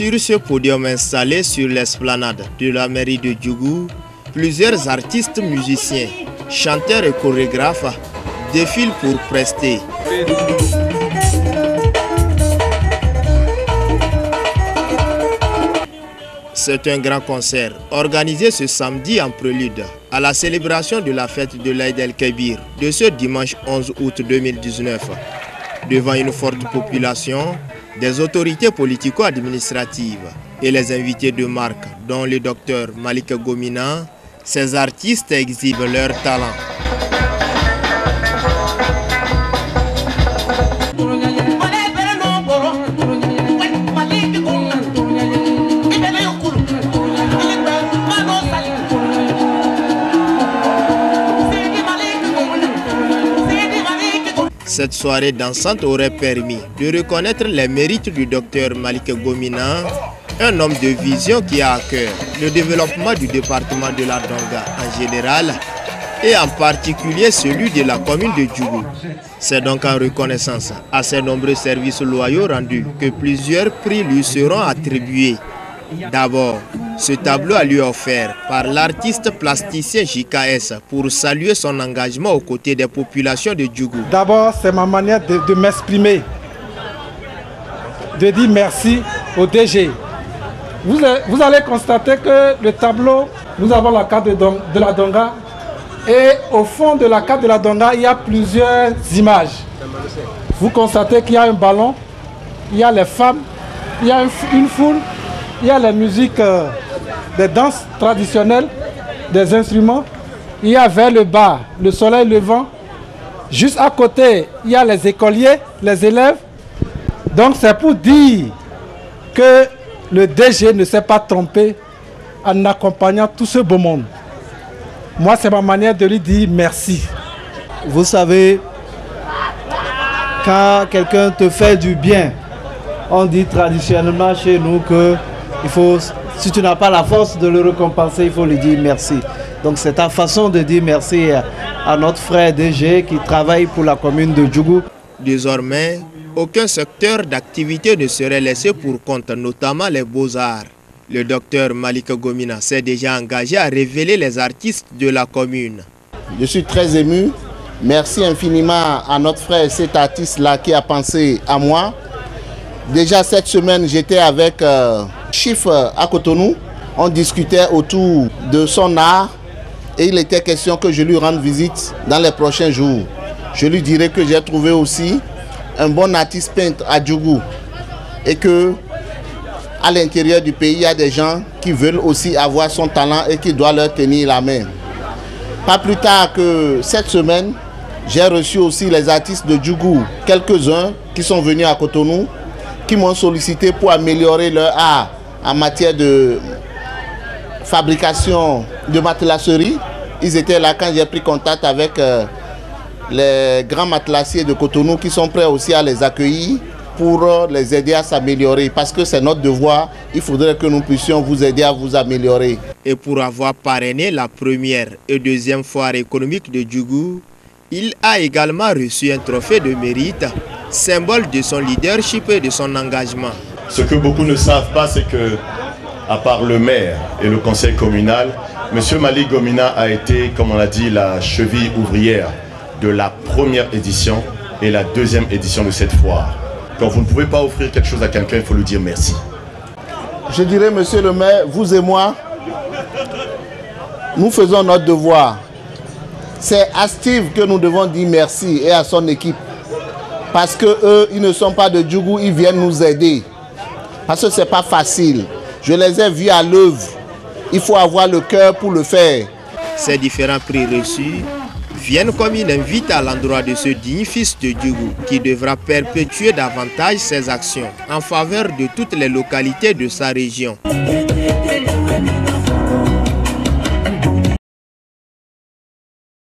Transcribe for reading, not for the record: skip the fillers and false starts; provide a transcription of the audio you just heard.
Sur ce podium installé sur l'esplanade de la mairie de Djougou, plusieurs artistes musiciens, chanteurs et chorégraphes défilent pour prester. C'est un grand concert organisé ce samedi en prélude à la célébration de la fête de l'Aïd el-Kébir de ce dimanche 11 août 2019. Devant une forte population, des autorités politico-administratives et les invités de marque, dont le docteur Malik Gomina, ces artistes exhibent leur talent. Cette soirée dansante aurait permis de reconnaître les mérites du docteur Malik Gomina, un homme de vision qui a à cœur le développement du département de la Donga en général et en particulier celui de la commune de Djougou. C'est donc en reconnaissance à ses nombreux services loyaux rendus que plusieurs prix lui seront attribués. D'abord, ce tableau a lui offert par l'artiste plasticien JKS pour saluer son engagement aux côtés des populations de Djougou. D'abord, c'est ma manière de m'exprimer, de dire merci au DG. Vous allez constater que le tableau, nous avons la carte de la Donga et au fond de la carte de la Donga, il y a plusieurs images. Vous constatez qu'il y a un ballon, il y a les femmes, il y a une foule, il y a la musique des danses traditionnelles, des instruments. Il y a vers le bas, le soleil levant. Juste à côté, il y a les écoliers, les élèves. Donc c'est pour dire que le DG ne s'est pas trompé en accompagnant tout ce beau monde. Moi, c'est ma manière de lui dire merci. Vous savez, quand quelqu'un te fait du bien, on dit traditionnellement chez nous que si tu n'as pas la force de le récompenser, il faut lui dire merci. Donc c'est ta façon de dire merci à notre frère DG qui travaille pour la commune de Djougou. Désormais, aucun secteur d'activité ne serait laissé pour compte, notamment les beaux-arts. Le docteur Malik Gomina s'est déjà engagé à révéler les artistes de la commune. Je suis très ému. Merci infiniment à notre frère, cet artiste-là qui a pensé à moi. Déjà cette semaine, j'étais avec Chiffre à Cotonou. On discutait autour de son art et il était question que je lui rende visite dans les prochains jours. Je lui dirai que j'ai trouvé aussi un bon artiste peintre à Djougou et que à l'intérieur du pays, il y a des gens qui veulent aussi avoir son talent et qui doivent leur tenir la main. Pas plus tard que cette semaine, j'ai reçu aussi les artistes de Djougou, quelques-uns qui sont venus à Cotonou, qui m'ont sollicité pour améliorer leur art en matière de fabrication de matelasserie. Ils étaient là quand j'ai pris contact avec les grands matelassiers de Cotonou qui sont prêts aussi à les accueillir pour les aider à s'améliorer. Parce que c'est notre devoir, il faudrait que nous puissions vous aider à vous améliorer. Et pour avoir parrainé la première et deuxième foire économique de Djougou, il a également reçu un trophée de mérite, symbole de son leadership et de son engagement. Ce que beaucoup ne savent pas, c'est que, à part le maire et le conseil communal, M. Malik Gomina a été, comme on l'a dit, la cheville ouvrière de la première édition et la deuxième édition de cette foire. Quand vous ne pouvez pas offrir quelque chose à quelqu'un, il faut lui dire merci. Je dirais, monsieur le maire, vous et moi, nous faisons notre devoir. C'est à Steve que nous devons dire merci et à son équipe. Parce qu'eux, ils ne sont pas de Djougou, ils viennent nous aider. Parce que ce n'est pas facile. Je les ai vus à l'œuvre. Il faut avoir le cœur pour le faire. Ces différents prix reçus viennent comme une invite à l'endroit de ce digne fils de Djougou qui devra perpétuer davantage ses actions en faveur de toutes les localités de sa région.